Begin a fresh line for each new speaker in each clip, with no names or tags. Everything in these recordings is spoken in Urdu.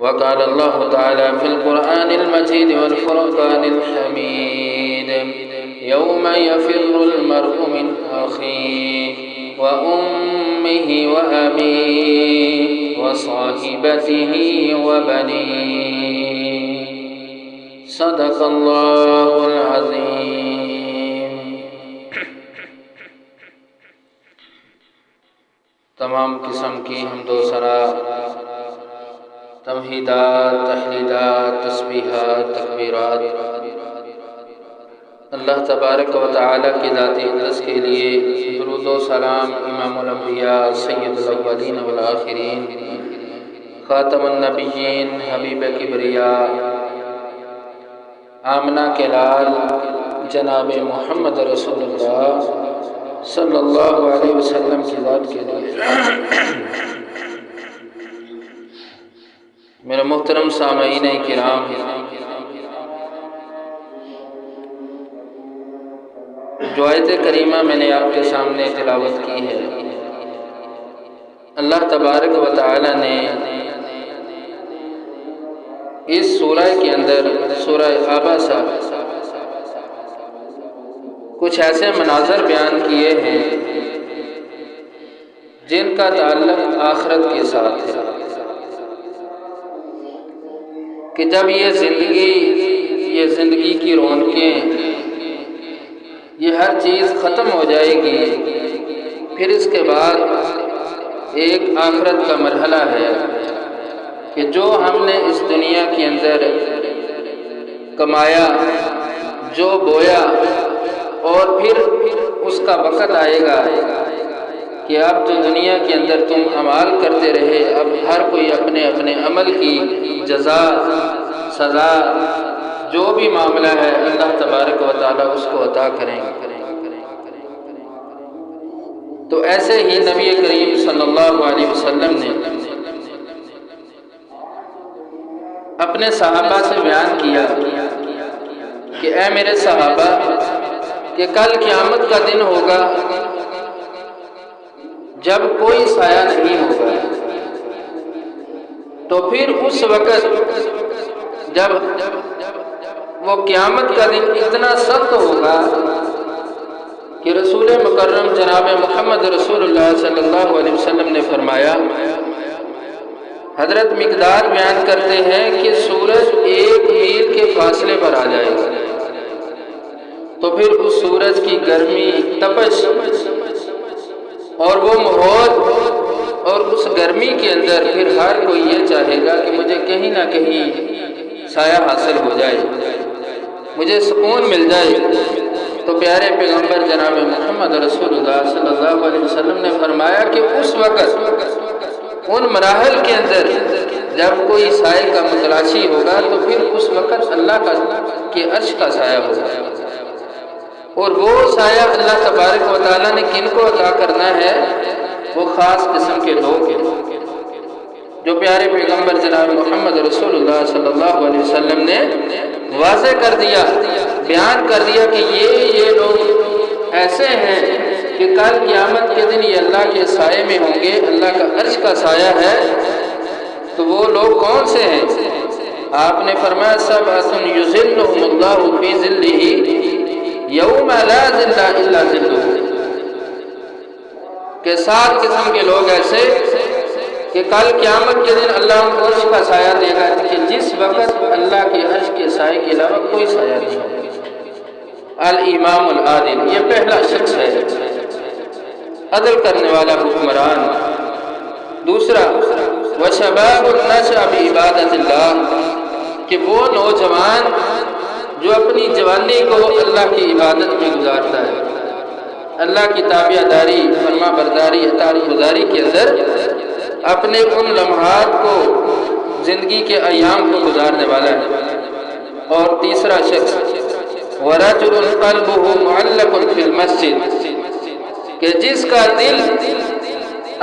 وقال الله تعالى في القرآن المجيد والفرقان الحميد يوم يفر المرء من أخيه وأمه وأبيه وصاحبته وبنيه صدق الله العظيم۔ تمام قسم کی حمد و ثنا، تمہیدات، تحلیلات، تسبیحات، تکبیرات اللہ تبارک و تعالی کی ذات اقدس کے لیے، درود و سلام امام الانبیاء سید الاولین والآخرین خاتم النبیین حبیب کبریاء آمنہ کے لال جناب محمد رسول اللہ صلی اللہ علیہ وسلم کی ذات کے لیے۔ میرے محترم سامعین کرام، جو آیت کریمہ میں نے آپ کے سامنے تلاوت کی ہے، اللہ تبارک و تعالی نے اس سورہ کے اندر، سورہ عبسہ، کچھ ایسے مناظر بیان کیے ہیں جن کا تعلق آخرت کے ساتھ ہے، کہ جب یہ زندگی کی رونقیں، یہ ہر چیز ختم ہو جائے گی، پھر اس کے بعد ایک آخرت کا مرحلہ ہے کہ جو ہم نے اس دنیا کے اندر کمایا، جو بویا، اور پھر اس کا وقت آئے گا کہ اب جو دنیا کے اندر تم اعمال کرتے رہے، اب ہر کوئی اپنے اپنے عمل کی جزا، سزا، جو بھی معاملہ ہے اللہ تبارک و تعالیٰ اس کو عطا کریں گے۔ تو ایسے ہی نبی کریم صلی اللہ علیہ وسلم نے اپنے صحابہ سے بیان کیا کہ اے میرے صحابہ، کہ کل قیامت کا دن ہوگا جب کوئی سایہ نہیں ہوگا، تو پھر اس وقت جب وہ قیامت کا دن اتنا سخت ہوگا کہ رسول مکرم جناب محمد رسول اللہ صلی اللہ علیہ وسلم نے فرمایا، حضرت مقدار بیان کرتے ہیں کہ سورج 1 میل کے فاصلے پر آ جائے گا، تو پھر اس سورج کی گرمی، تپش اور وہ ماحول اور اس گرمی کے اندر پھر ہر کوئی یہ چاہے گا کہ مجھے کہیں نہ کہیں سایہ حاصل ہو جائے، مجھے سکون مل جائے۔ تو پیارے پیغمبر جناب محمد رسول اللہ صلی اللہ علیہ وسلم نے فرمایا کہ اس وقت ان مراحل کے اندر جب کوئی سائے کا متلاشی ہوگا، تو پھر اس وقت اللہ کے عرش کا سایہ ہوگا، اور وہ سایہ اللہ تبارک و تعالیٰ نے کن کو عطا کرنا ہے؟ وہ خاص قسم کے لوگ ہیں جو پیارے پیغمبر جناب محمد رسول اللہ صلی اللہ علیہ وسلم نے واضح کر دیا، بیان کر دیا کہ یہ لوگ ایسے ہیں کہ کل قیامت کے دن یہ اللہ کے سائے میں ہوں گے، اللہ کا عرش کا سایہ ہے۔ تو وہ لوگ کون سے ہیں؟ آپ نے فرمایا سبعۃ یظلھم اللہ فی ظلہ یوم لا ظل الا ظلہ، کہ 7 قسم کے لوگ ایسے کہ کل قیامت کے دن اللہ ان کو عرش کا سایہ دے گا، کہ جس وقت اللہ کے عرش کے سائے کے علاوہ کوئی سایہ نہیں ہوگا۔ الامام العادل، یہ پہلا شخص ہے، عدل کرنے والا حکمران۔ دوسرا وشباب نشأ بعبادۃ اللہ، کہ وہ نوجوان جو اپنی جوانی کو اللہ کی عبادت میں گزارتا ہے، اللہ کی تابع داری، فرما برداری، اطاعت گزاری کے اندر اپنے ان لمحات کو، زندگی کے ایام کو گزارنے والا ہے۔ اور تیسرا شخص ورجل قلبه معلق فی المسجد، کہ جس کا دل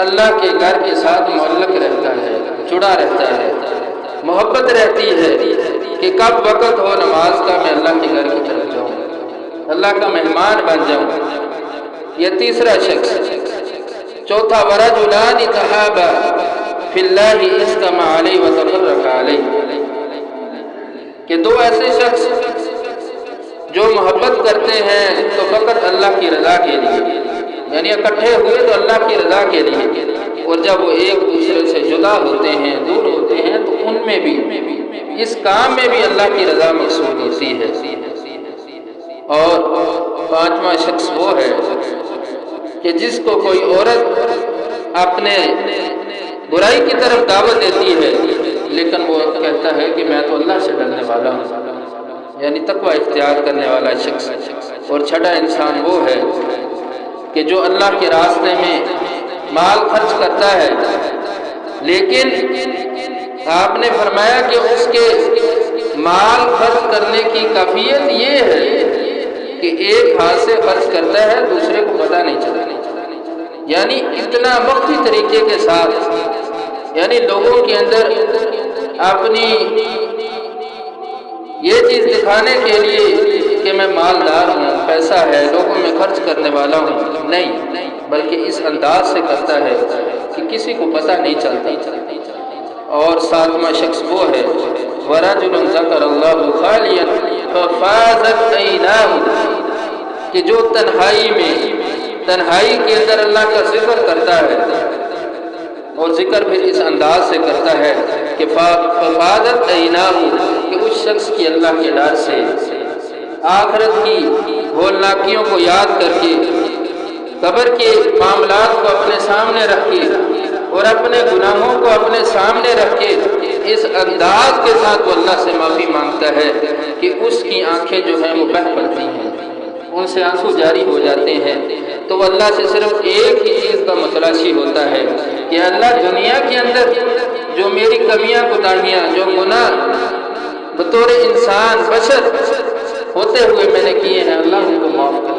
اللہ کے گھر کے ساتھ معلق رہتا ہے، جڑا رہتا ہے، محبت رہتی ہے کہ کب وقت ہو نماز کا میں اللہ کے گھر کی طرف جاؤں، اللہ کا مہمان بن جاؤں۔ یہ تیسرا شخص۔ چوتھا ورجلان تحابا فی اللہ اجتمع علیہ وتفرقا، علیہ کہ دو ایسے شخص جو محبت کرتے ہیں تو فقط اللہ کی رضا کے لیے، یعنی اکٹھے ہوئے تو اللہ کی رضا کے لیے، اور جب وہ ایک دوسرے سے جدا ہوتے ہیں، دور ہوتے ہیں، تو ان میں بھی اس کام میں بھی اللہ کی رضا مقصود ہوتی ہے۔ اور پانچواں شخص وہ ہے کہ جس کو کوئی عورت اپنے برائی کی طرف دعوت دیتی ہے لیکن وہ کہتا ہے کہ میں تو اللہ سے ڈرنے والا ہوں، یعنی تقوی اختیار کرنے والا شخص۔ اور چھٹا انسان وہ ہے کہ جو اللہ کے راستے میں مال خرچ کرتا ہے، لیکن آپ نے فرمایا کہ اس کے مال خرچ کرنے کی کیفیت یہ ہے کہ ایک ہاتھ سے خرچ کرتا ہے، دوسرے کو پتہ نہیں چلتا، یعنی اتنا مخفی طریقے کے ساتھ، یعنی لوگوں کے اندر اپنی یہ چیز دکھانے کے لیے کہ میں مالدار ہوں، پیسہ ہے، لوگوں میں خرچ کرنے والا ہوں، نہیں، بلکہ اس انداز سے کرتا ہے کہ کسی کو پتہ نہیں چلتا۔ اور ساتواں شخص وہ ہے وَرَجُلٌ ذَكَرَ اللَّهُ خَالِيًا فَفَاضَتْ عَيْنَاهُ کہ جو تنہائی کے اندر اللہ کا ذکر کرتا ہے، اور ذکر پھر اس انداز سے کرتا ہے کہ فَفَاضَتْ عَيْنَاهُ کہ اس شخص کی اللہ کے ڈر سے، آخرت کی ہولناکیوں کو یاد کر کے، قبر کے معاملات کو اپنے سامنے رکھ کے، اور اپنے گناہوں کو اپنے سامنے رکھ کے اس انداز کے ساتھ وہ اللہ سے معافی مانگتا ہے کہ اس کی آنکھیں جو ہیں وہ بہہ پڑتی ہیں، ان سے آنسو جاری ہو جاتے ہیں، تو وہ اللہ سے صرف ایک ہی چیز کا متلاشی ہوتا ہے کہ اللہ دنیا کے اندر جو میری کمیاں کوتاہیاں، جو گناہ بطور انسان بشر ہوتے ہوئے میں نے کیے ہیں، اللہ ان کو معاف کر۔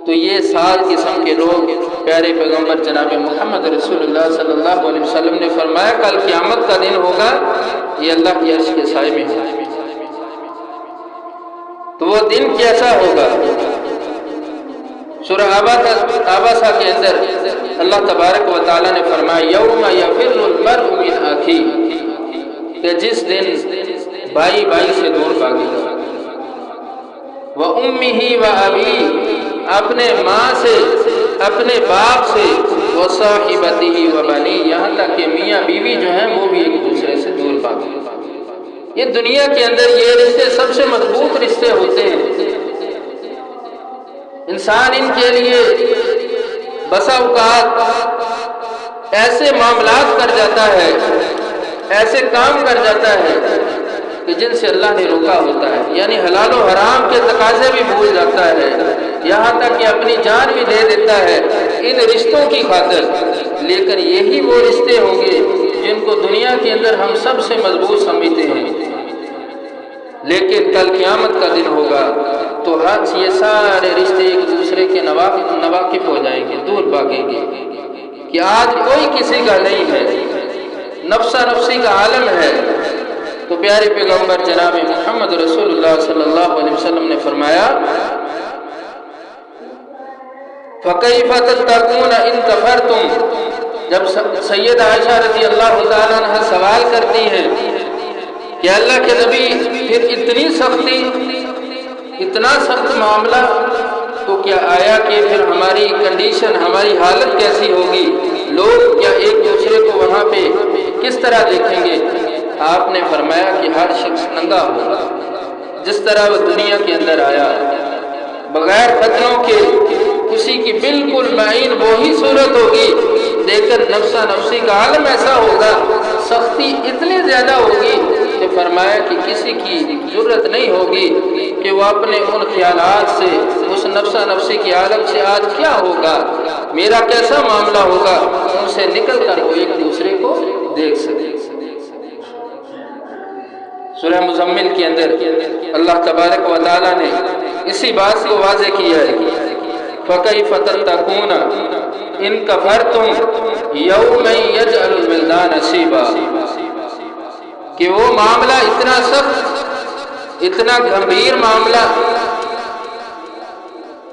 تو یہ 7 قسم کے لوگ پیارے پیغمبر جناب محمد رسول اللہ صلی اللہ علیہ وسلم نے فرمایا کل قیامت کا دن ہوگا، یہ اللہ کی عرش کے سائے میں ہوگا۔ تو وہ دن کیسا ہوگا؟ سورہ عبسہ کے اندر اللہ تبارک و تعالیٰ نے فرمایا یوم یفر المرء من اخیہ کہ جس دن بھائی سے دور بھاگے گا، وَأُمِّهِ وَأَبِيهِ اپنے ماں سے، اپنے باپ سے، وَصَاحِبَتِهِ وَبَنِيهِ یہاں تک کہ میاں بیوی جو ہیں وہ بھی ایک دوسرے سے دور بھاگے گا۔ یہ دنیا کے اندر یہ رشتے سب سے مضبوط رشتے ہوتے ہیں، انسان ان کے لیے بسا اوقات ایسے معاملات کر جاتا ہے، ایسے کام کر جاتا ہے کہ جن سے اللہ نے روکا ہوتا ہے، یعنی حلال و حرام کے تقاضے بھی بھول جاتا ہے، یہاں تک کہ اپنی جان بھی دے دیتا ہے ان رشتوں کی خاطر۔ لیکن یہی وہ رشتے ہوں گے جن کو دنیا کے اندر ہم سب سے مضبوط سمجھتے ہیں، لیکن کل قیامت کا دن ہوگا تو یہ سارے رشتے ایک دوسرے کے نواقف ہو جائیں گے، دور بھاگیں گے کہ آج کوئی کسی کا نہیں ہے، نفسا نفسی کا عالم ہے۔ تو پیارے پیغمبر جناب محمد رسول اللہ صلی اللہ علیہ وسلم نے فرمایا فَكَيْفَ تَتَّقُونَ إِن كَفَرْتُمْ جب سید عائشہ رضی اللہ تعالیٰ عنہ سوال کرتی ہیں کہ اللہ کے نبی پھر اتنی سختی، اتنا سخت معاملہ، تو کیا آیا کہ پھر ہماری کنڈیشن، ہماری حالت کیسی ہوگی؟ لوگ کیا ایک دوسرے کو وہاں پہ کس طرح دیکھیں گے؟ آپ نے فرمایا کہ ہر شخص ننگا ہوگا جس طرح وہ دنیا کے اندر آیا، بغیر ختنوں کے، اسی کی بالکل معین وہی صورت ہوگی، لیکن نفسا نفسی کا عالم ایسا ہوگا، سختی اتنی زیادہ ہوگی کہ فرمایا کہ کسی کی ضرورت نہیں ہوگی کہ وہ اپنے ان خیالات سے، اس نفسا نفسی کی عالم سے آج کیا ہوگا، میرا کیسا معاملہ ہوگا، ان سے نکل کر وہ ایک دوسرے کو دیکھ سکے۔ سورہ مزمل کے اندر اللہ تبارک و تعالیٰ نے اسی بات کو واضح کیا ہے فَكَيْفَ تَتَّقُونَ إِن كَفَرْتُمْ يَوْمًا يَجْعَلُ الْوِلْدَانَ شِيبًا کہ وہ معاملہ اتنا سخت، اتنا گمبھیر معاملہ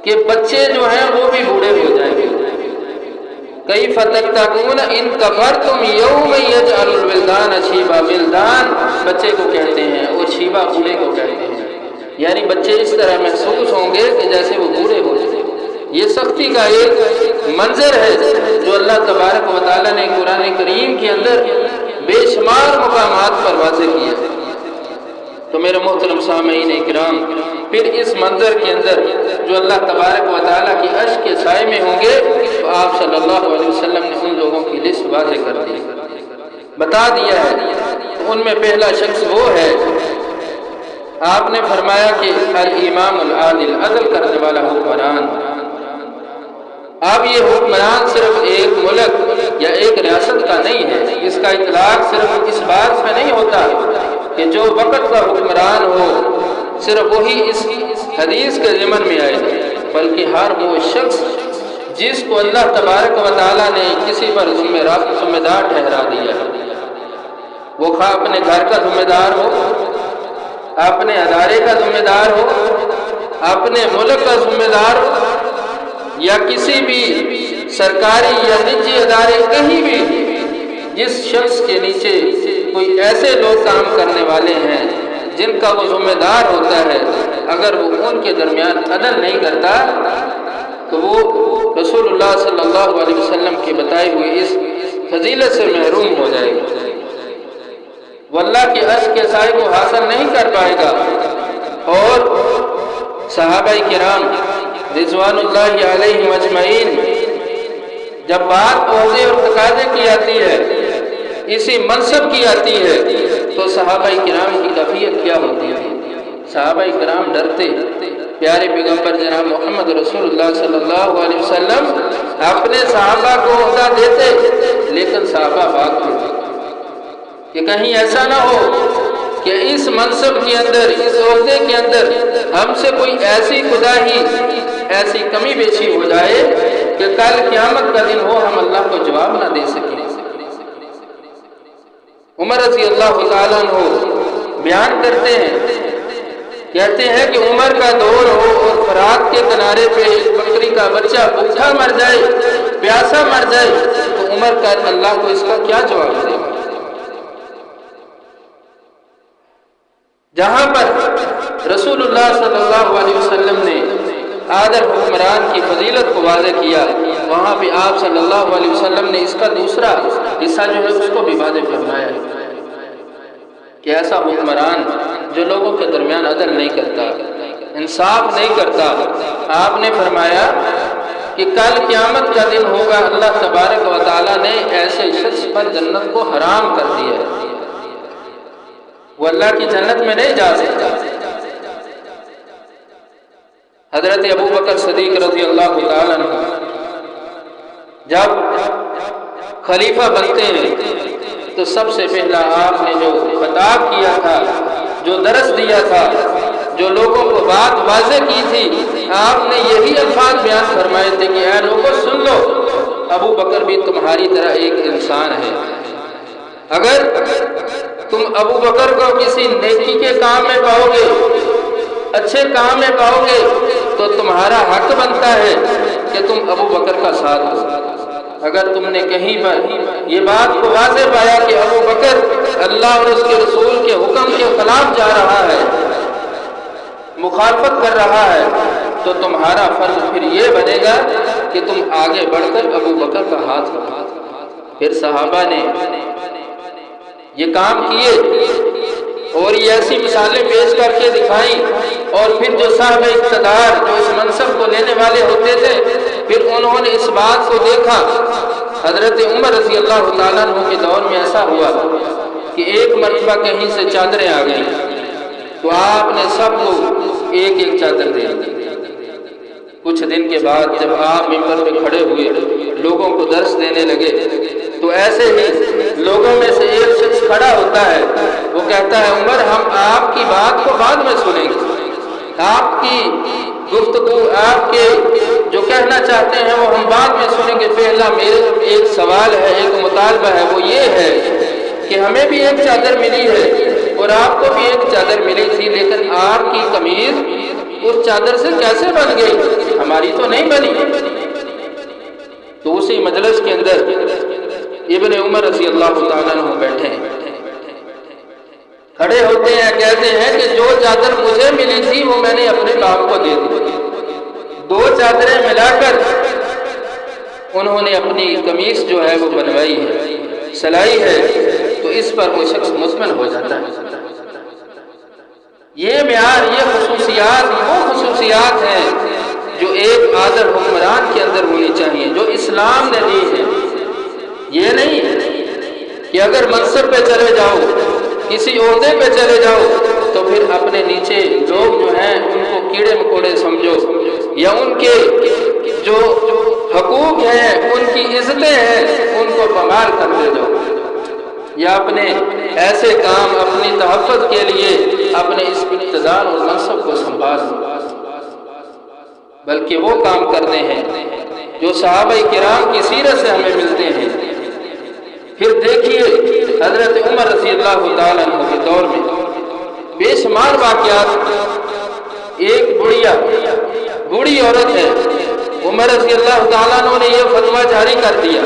کہ بچے جو ہیں وہ بھی بوڑھے ہو جائیں گے۔ كَيْفَ تَتَّقُونَ إِن كَفَرْتُمْ يَوْمًا يَجْعَلُ الْوِلْدَانَ ولدان شیبہ، ولدان بچے کو کہتے ہیں اور شیبہ بوڑھے کو کہتے ہیں، یعنی بچے اس طرح محسوس ہوں گے کہ جیسے وہ بوڑھے ہو جائیں۔ یہ سختی کا ایک منظر ہے جو اللہ تبارک و تعالیٰ نے قرآن کریم کے اندر بے شمار مقامات پر واضح کیا ہے۔ تو میرے محترم سامعین کرام، پھر اس منظر کے اندر جو اللہ تبارک و تعالیٰ کی عرش کے سائے میں ہوں گے، تو آپ صلی اللہ علیہ وسلم نے ان لوگوں کی لسٹ واضح کر دی، بتا دیا ہے۔ تو ان میں پہلا شخص وہ ہے، آپ نے فرمایا کہ الامام العادل، عدل کرنے والا حکمران۔ اب یہ حکمران صرف ایک ملک یا ایک ریاست کا نہیں ہے، اس کا اطلاق صرف اس بات پہ نہیں ہوتا کہ جو وقت کا حکمران ہو صرف وہی اس حدیث کے ضمن میں آئے، بلکہ ہر وہ شخص جس کو اللہ تبارک و تعالیٰ نے کسی پر ذمہ دار ٹھہرا دیا ہے، وہ خواہ اپنے گھر کا ذمہ دار ہو، اپنے ادارے کا ذمہ دار ہو، اپنے ملک کا ذمہ دار ہو، یا کسی بھی سرکاری یا نجی ادارے، کہیں بھی جس شخص کے نیچے کوئی ایسے لوگ کام کرنے والے ہیں جن کا وہ ذمہ دار ہوتا ہے، اگر وہ ان کے درمیان عدل نہیں کرتا تو وہ رسول اللہ صلی اللہ علیہ وسلم کے بتائے ہوئے اس فضیلت سے محروم ہو جائے گا، وہ اللہ کے عرش کے سائے کو حاصل نہیں کر پائے گا۔ اور صحابہ کرام رضوان اللہ علیہم اجمعین، جب بات عہدے اور تقاضے کی آتی ہے، اسی منصب کی آتی ہے، تو صحابہ کرام کی کیفیت کیا ہوتی ہے؟ صحابہ کرام ڈرتے، پیارے پیغمبر جناب محمد رسول اللہ صلی اللہ علیہ وسلم اپنے صحابہ کو عہدہ دیتے، لیکن صحابہ بھاگتے کہ کہیں ایسا نہ ہو کہ اس منصب کے اندر، اس عہدے کے اندر ہم سے کوئی ایسی کوتاہی، ایسی کمی بیشی ہو جائے کہ کل قیامت کا دن ہو ہم اللہ کو جواب نہ دے سکیں۔ عمر رضی اللہ تعالیٰ عنہ بیان کرتے ہیں، کہتے ہیں کہ عمر کا دور ہو اور فرات کے کنارے پہ ایک بکری کا بچہ بھوکا مر جائے، پیاسا مر جائے، تو عمر کا اللہ کو اس کا کیا جواب دے گا؟ جہاں پر رسول اللہ صلی اللہ علیہ وسلم نے عادل حکمران کی فضیلت کو واضح کیا، وہاں بھی آپ صلی اللہ علیہ وسلم نے اس کا دوسرا حصہ جو ہے اس کو بھی واضح فرمایا ہے کہ ایسا حکمران جو لوگوں کے درمیان عدل نہیں کرتا، انصاف نہیں کرتا، آپ نے فرمایا کہ کل قیامت کا دن ہوگا، اللہ تبارک و تعالیٰ نے ایسے شخص پر جنت کو حرام کر دیا ہے، وہ اللہ کی جنت میں نہیں جا سکتا۔ حضرت ابو بکر صدیق رضی اللہ تعالیٰ عنہ جب خلیفہ بنتے ہیں تو سب سے پہلا آپ نے جو خطاب کیا تھا، جو درس دیا تھا، جو لوگوں کو بات واضح کی تھی، آپ نے یہی الفاظ بیان فرمائے تھے کہ اے لوگوں سن لو، ابو بکر بھی تمہاری طرح ایک انسان ہے، اگر تم ابو بکر کو کسی نیکی کے کام میں پاؤ گے، اچھے کام میں پاؤ گے، تو تمہارا حق بنتا ہے کہ تم ابو بکر کا ساتھ دو۔ اگر تم نے کہیں پر یہ بات کو واضح پایا کہ ابو بکر اللہ اور اس کے رسول کے حکم کے خلاف جا رہا ہے، مخالفت کر رہا ہے، تو تمہارا فرض پھر یہ بنے گا کہ تم آگے بڑھ کر ابو بکر کا ہاتھ پکڑو۔ پھر صحابہ نے یہ کام کیے اور یہ ایسی مثالیں پیش کر کے دکھائیں، اور پھر جو صاحب اقتدار جو اس منصب کو لینے والے ہوتے تھے، پھر انہوں نے اس بات کو دیکھا۔ حضرت عمر رضی اللہ تعالیٰ عنہ کے دور میں ایسا ہوا کہ ایک مرتبہ کہیں سے چادریں آ گئیں، تو آپ نے سب کو ایک ایک چادر دے دی۔ کچھ دن کے بعد جب آپ ممبر پہ کھڑے ہوئے، لوگوں کو درس دینے لگے، تو ایسے ہی لوگوں میں سے ایک شخص کھڑا ہوتا ہے، وہ کہتا ہے عمر ہم آپ کی بات کو بعد میں سنیں گے، آپ کی گفتگو، آپ کے جو کہنا چاہتے ہیں وہ ہم بعد میں سنیں گے، پہلا میرے ایک سوال ہے، ایک مطالبہ ہے، وہ یہ ہے کہ ہمیں بھی ایک چادر ملی ہے اور آپ کو بھی ایک چادر ملی تھی، لیکن آپ کی قمیض اس چادر سے کیسے بن گئی؟ ہماری تو نہیں بنی۔ تو اسی مجلس کے اندر ابن عمر رضی اللہ تعالیٰ عنہ بیٹھے ہیں، ہوتے ہیں، کہتے ہیں کہ جو چادر مجھے ملی تھی وہ میں نے اپنے باپ کو دے دی. 2 چادریں ملا کر انہوں نے اپنی قمیص جو ہے وہ بنوائی ہے، سلائی ہے، تو اس پر وہ شخص مطمئن ہو جاتا ہے. یہ معیار، یہ خصوصیات وہ خصوصیات ہیں جو ایک عادل حکمران کے اندر ہونی چاہیے، جو اسلام نے دی ہے. یہ نہیں کہ اگر منصب پہ چلے جاؤ، کسی عہدے پہ چلے جاؤ تو پھر اپنے نیچے لوگ جو ہیں ان کو کیڑے مکوڑے سمجھو، یا ان کے جو حقوق ہیں، ان کی عزتیں ہیں، ان کو پامال کرتے جاؤ، یا اپنے ایسے کام اپنی تحفظ کے لیے اپنے اس اقتدار اور منصب کو سنبھال، بلکہ وہ کام کرنے ہیں جو صحابہ کرام کی سیرت سے ہمیں ملتے ہیں. پھر دیکھیے حضرت عمر رضی اللہ تعالیٰ عنہ کے دور میں بے شمار واقعات. ایک بوڑھی عورت ہے، عمر رضی اللہ تعالیٰ عنہ نے یہ فتویٰ جاری کر دیا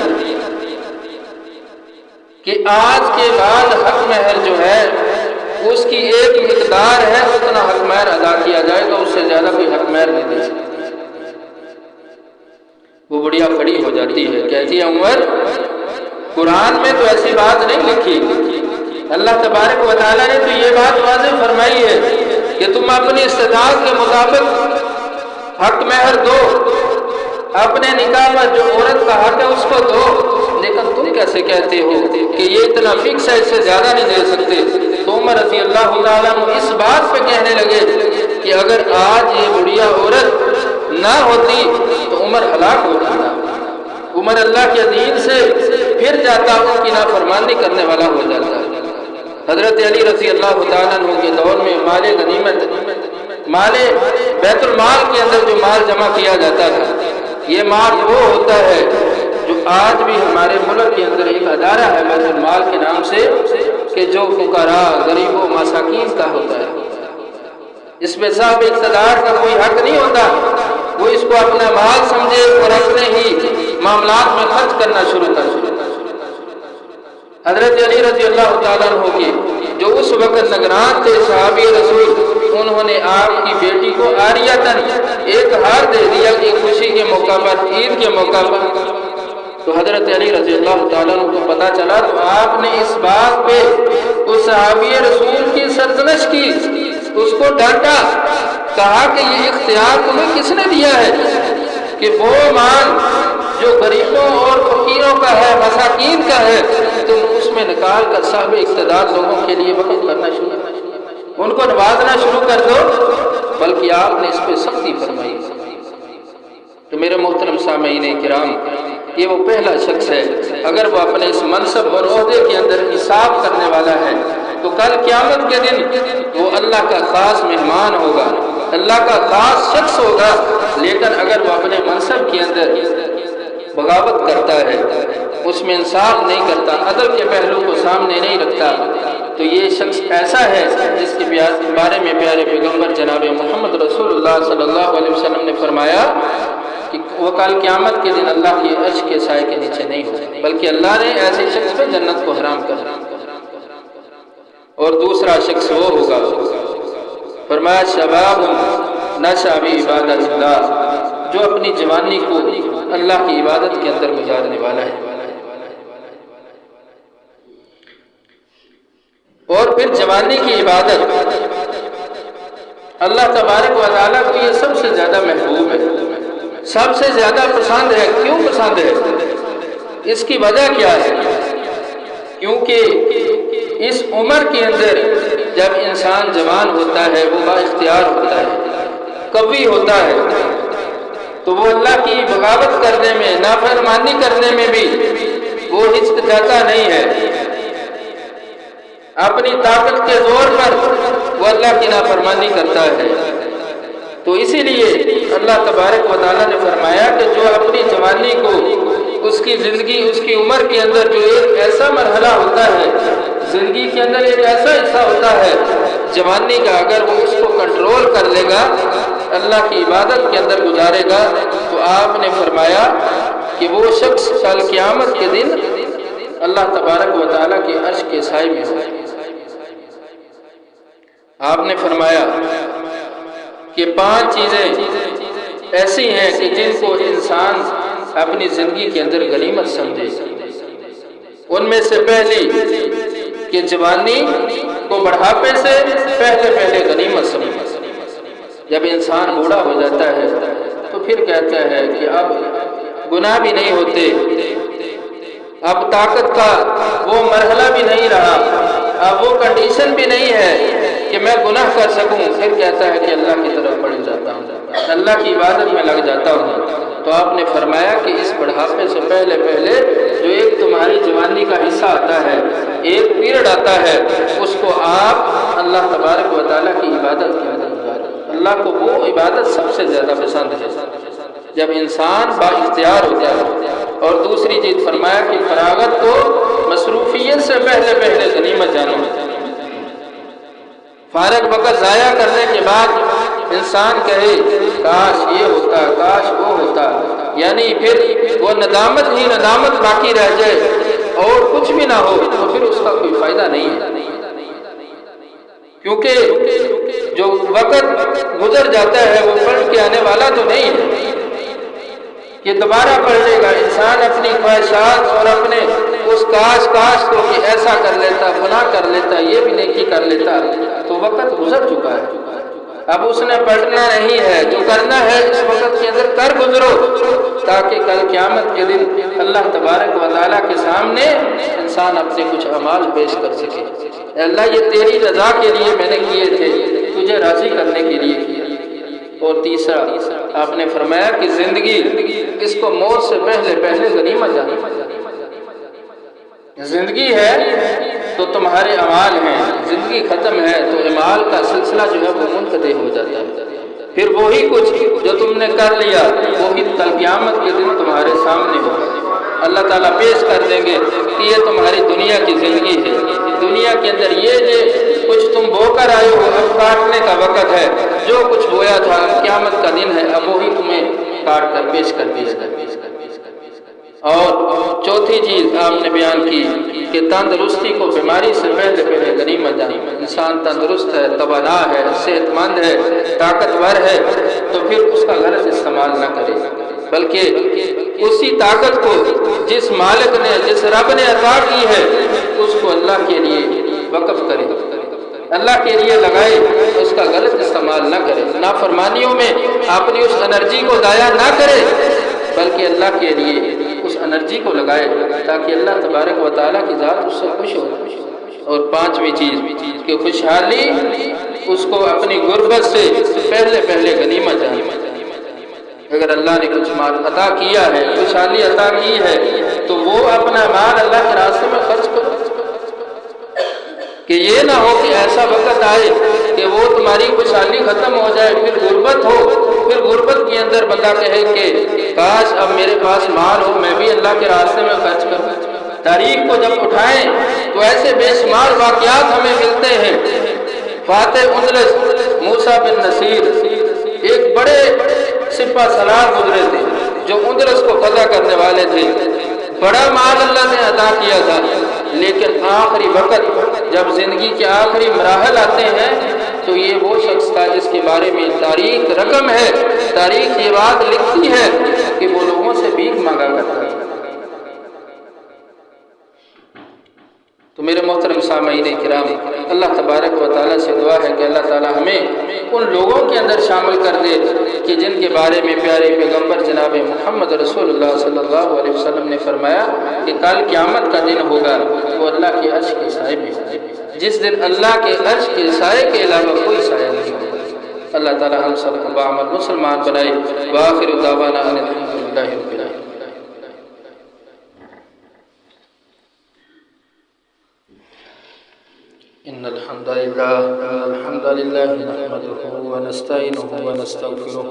کہ آج کے بعد حق مہر جو ہے اس کی ایک مقدار ہے، اتنا حق مہر ادا کیا جائے گا، اس سے زیادہ کوئی حق مہر نہیں دے سکتا. وہ بڑھیا کھڑی ہو جاتی ہے، کہتی ہے عمر قرآن میں تو ایسی بات نہیں لکھی، اللہ تبارک و تعالیٰ نے تو یہ بات واضح فرمائی ہے کہ تم اپنی استطاعت کے مطابق حق مہر دو، اپنے نکاح میں جو عورت کا حق ہے اس کو دو، لیکن تم کیسے کہتے ہو کہ یہ اتنا فکس ہے، اس سے زیادہ نہیں دے سکتے. تو عمر رضی اللہ تعالیٰ عنہ اس بات پہ کہنے لگے کہ اگر آج یہ بڑھیا عورت نہ ہوتی تو عمر ہلاک ہو جاتا، عمر اللہ کے دین سے پھر جاتا، ان کی نافرمانی کرنے والا ہو جاتا. حضرت علی رضی اللہ تعالیٰ عنہ کے دور میں مال غنیمت، مال بیت المال کے اندر جو مال جمع کیا جاتا تھا، یہ مال وہ ہوتا ہے جو آج بھی ہمارے ملک کے اندر ایک ادارہ ہے بیت المال کے نام سے، کہ جو فقراء، غریبوں، مساکین کا ہوتا ہے. اس میں صاحب اقتدار کا کوئی حق نہیں ہوتا، وہ اس کو اپنا مال سمجھے اور اپنے ہی معاملات میں خرچ کرنا شروع کر دے. حضرت علی رضی اللہ تعالیٰ عنہ کی جو اس وقت نگران تھے صحابی رسول، انہوں نے آپ کی بیٹی کو عاریتاً ایک ہار دے دیا کہ خوشی کے موقع پر، عید کے موقع پر. تو حضرت علی رضی اللہ تعالیٰ عنہ کو پتہ چلا تو آپ نے اس بات پہ اس صحابی رسول کی سرزنش کی، اس کو ڈانٹا، کہا کہ یہ اختیار تمہیں کس نے دیا ہے کہ وہ مال جو غریبوں اور فقیروں کا ہے، مساکین کا ہے، تم اس میں نکال کر صاحب اقتدار لوگوں کے لیے وقف کرنا شروع کر، ان کو نوازنا شروع کر دو. بلکہ آپ نے اس پہ سختی فرمائی. تو میرے محترم سامعین کرام، یہ وہ پہلا شخص ہے، اگر وہ اپنے اس منصب اور عہدے کے اندر انصاف کرنے والا ہے تو کل قیامت کے دن وہ اللہ کا خاص مہمان ہوگا، اللہ کا خاص شخص ہوگا. لیکن اگر وہ اپنے منصب کے اندر بغاوت کرتا ہے، اس میں انصاف نہیں کرتا، عدل کے پہلو کو سامنے نہیں رکھتا، تو یہ شخص ایسا ہے جس کے بارے میں پیارے پیغمبر جناب محمد رسول اللہ صلی اللہ علیہ وسلم نے فرمایا کہ وہ کل قیامت کے دن اللہ کے عرش کے سائے کے نیچے نہیں ہوگا، بلکہ اللہ نے ایسے شخص پہ جنت کو حرام کر دیا. اور دوسرا شخص وہ ہوگا، فرمایا شباب نشأ بعبادۃ اللہ، جو اپنی جوانی کو اللہ کی عبادت کے اندر گزارنے والا ہے. اور پھر جوانی کی عبادت اللہ تبارک و تعالیٰ کو یہ سب سے زیادہ محبوب ہے، سب سے زیادہ پسند ہے. کیوں پسند ہے؟ اس کی وجہ کیا ہے؟ کیونکہ اس عمر کے اندر جب انسان جوان ہوتا ہے، وہ با اختیار ہوتا ہے، قوی ہوتا ہے، تو وہ اللہ کی بغاوت کرنے میں، نافرمانی کرنے میں بھی وہ ہچکچاتا نہیں ہے. اپنی طاقت کے زور پر وہ اللہ کی نافرمانی کرتا ہے. تو اسی لیے اللہ تبارک و تعالیٰ نے فرمایا کہ جو اپنی جوانی کو، اس کی زندگی، اس کی عمر کے اندر جو ایک ایسا مرحلہ ہوتا ہے، زندگی کے اندر ایک ایسا حصہ ہوتا ہے جوانی کا، اگر وہ اس کو کنٹرول کر لے گا، اللہ کی عبادت کے اندر گزارے گا، تو آپ نے فرمایا کہ وہ شخص کل قیامت کے دن اللہ تبارک و تعالیٰ کے عرش کے سائے میں ہوگا. آپ نے فرمایا کہ 5 چیزیں ایسی ہیں کہ جن کو انسان اپنی زندگی کے اندر غنیمت سمجھے۔ ان میں سے پہلی کہ جوانی کو بڑھاپے سے پہلے غنیمت سمجھے۔ جب انسان بوڑھا ہو جاتا ہے تو پھر کہتا ہے کہ اب گناہ بھی نہیں ہوتے، اب طاقت کا وہ مرحلہ بھی نہیں رہا، اب وہ کنڈیشن بھی نہیں ہے کہ میں گناہ کر سکوں۔ پھر کہتا ہے کہ اللہ کی طرف بڑھ جاتا ہوں، اللہ کی عبادت میں لگ جاتا ہوں۔ تو آپ نے فرمایا کہ اس بڑھاپے سے پہلے جو ایک تمہاری جوانی کا حصہ آتا ہے، ایک پیریڈ آتا ہے، اس کو آپ اللہ تبارک و تعالیٰ کی عبادت کی اللہ کو وہ عبادت سب سے زیادہ پسند ہے جب انسان با اختیار ہوتا ہے۔ اور دوسری چیز فرمایا کہ فراغت کو مصروفیت سے پہلے غنیمت جانو۔ فارغ وقت ضائع کرنے کے بعد انسان کہے کاش یہ ہوتا، کاش وہ ہوتا، یعنی پھر وہ ندامت باقی رہ جائے اور کچھ بھی نہ ہو تو پھر اس کا کوئی فائدہ نہیں ہے، کیونکہ جو وقت گزر جاتا ہے وہ پلٹ کے آنے والا تو نہیں ہے کہ دوبارہ پلٹے گا۔ انسان اپنی خواہشات اور اپنے اس کاش کو کہ ایسا کر لیتا، فلاں کر لیتا، یہ بھی نیکی کر لیتا، تو وقت گزر چکا ہے، اب اس نے پلٹنا نہیں ہے۔ جو کرنا ہے اس وقت کے اندر کر گزرو تاکہ کل قیامت کے دن اللہ تبارک و تعالیٰ کے سامنے انسان اپنے کچھ اعمال پیش کر سکے۔ اے اللہ یہ تیری رضا کے لیے میں نے کیے تھے، تجھے راضی کرنے کے لیے کیے۔ اور تیسرا آپ نے فرمایا کہ زندگی اس کو موت سے پہلے غنیمت جانا۔ زندگی ہے تو تمہارے اعمال ہیں، زندگی ختم ہے تو اعمال کا سلسلہ جو ہے وہ منقطع ہو جاتا ہے، پھر وہی کچھ جو تم نے کر لیا وہی کل قیامت کے دن تمہارے سامنے ہو، اللہ تعالیٰ پیش کر دیں گے کہ یہ تمہاری دنیا کی زندگی ہے، دنیا کے اندر یہ کچھ تم بو کر آئے ہو، اب کاٹنے کا وقت ہے، جو کچھ بویا تھا اب قیامت کا دن ہے، اب وہی تمہیں کاٹ کر پیش کر دیا جائے۔ اور چوتھی چیز آپ نے بیان کی کہ تندرستی کو بیماری سے پہلے غنیمت جانی۔ انسان تندرست ہے، توانا ہے، صحت مند ہے، طاقتور ہے تو پھر اس کا غلط استعمال نہ کرے، بلکہ اسی طاقت کو جس مالک نے، جس رب نے عطا کی ہے اس کو اللہ کے لیے وقف کرے، اللہ کے لیے لگائے، اس کا غلط استعمال نہ کرے، نافرمانیوں میں اپنی اس انرجی کو ضائع نہ کرے بلکہ اللہ کے لیے اس انرجی کو لگائے تاکہ اللہ تبارک و تعالیٰ کی ذات اس سے خوش ہو۔ اور پانچویں چیز کہ خوشحالی اس کو اپنی غربت سے پہلے غنیمت جانے۔ اگر اللہ نے کچھ مال عطا کیا ہے، خوشحالی عطا کی ہے تو وہ اپنا مال اللہ کے راستے میں خرچ کرو، کہ یہ نہ ہو کہ ایسا وقت آئے کہ وہ تمہاری خوشحالی ختم ہو جائے، پھر غربت ہو، پھر غربت کے اندر بندہ کہے کہ کاش اب میرے پاس مال ہو، میں بھی اللہ کے راستے میں خرچ کروں۔ تاریخ کو جب اٹھائیں تو ایسے بے شمار واقعات ہمیں ملتے ہیں۔ فاتح اندلس موسیٰ بن نصیر ایک بڑے سپہ سالار گزرے تھے جو اندلس کو فتح کرنے والے تھے، بڑا مال اللہ نے عطا کیا تھا، لیکن آخری وقت جب زندگی کے آخری مراحل آتے ہیں تو یہ وہ شخص تھا جس کے بارے میں تاریخ رقم ہے، تاریخ یہ بات لکھتی ہے کہ وہ لوگوں سے بھیک مانگا کرتا تھا۔ تو میرے محترم سامعین کرام، اللہ تبارک و تعالیٰ سے دعا ہے کہ اللہ تعالیٰ ہمیں ان لوگوں کے اندر شامل کر دے کہ جن کے بارے میں پیارے پیغمبر جناب محمد رسول اللہ صلی اللہ علیہ وسلم نے فرمایا کہ کل قیامت کا دن ہوگا وہ اللہ کے عرش کے سائے میں ہوگا، جس دن اللہ کے عرش کے سائے کے علاوہ کوئی سایہ نہیں ہوگا۔ اللہ تعالیٰ ہم سب کو باعمل مسلمان بنائے۔ وآخر دعوانا ان الحمدللہ رب العالمین۔ إن الحمد لله نحمده ونستعينه ونستغفره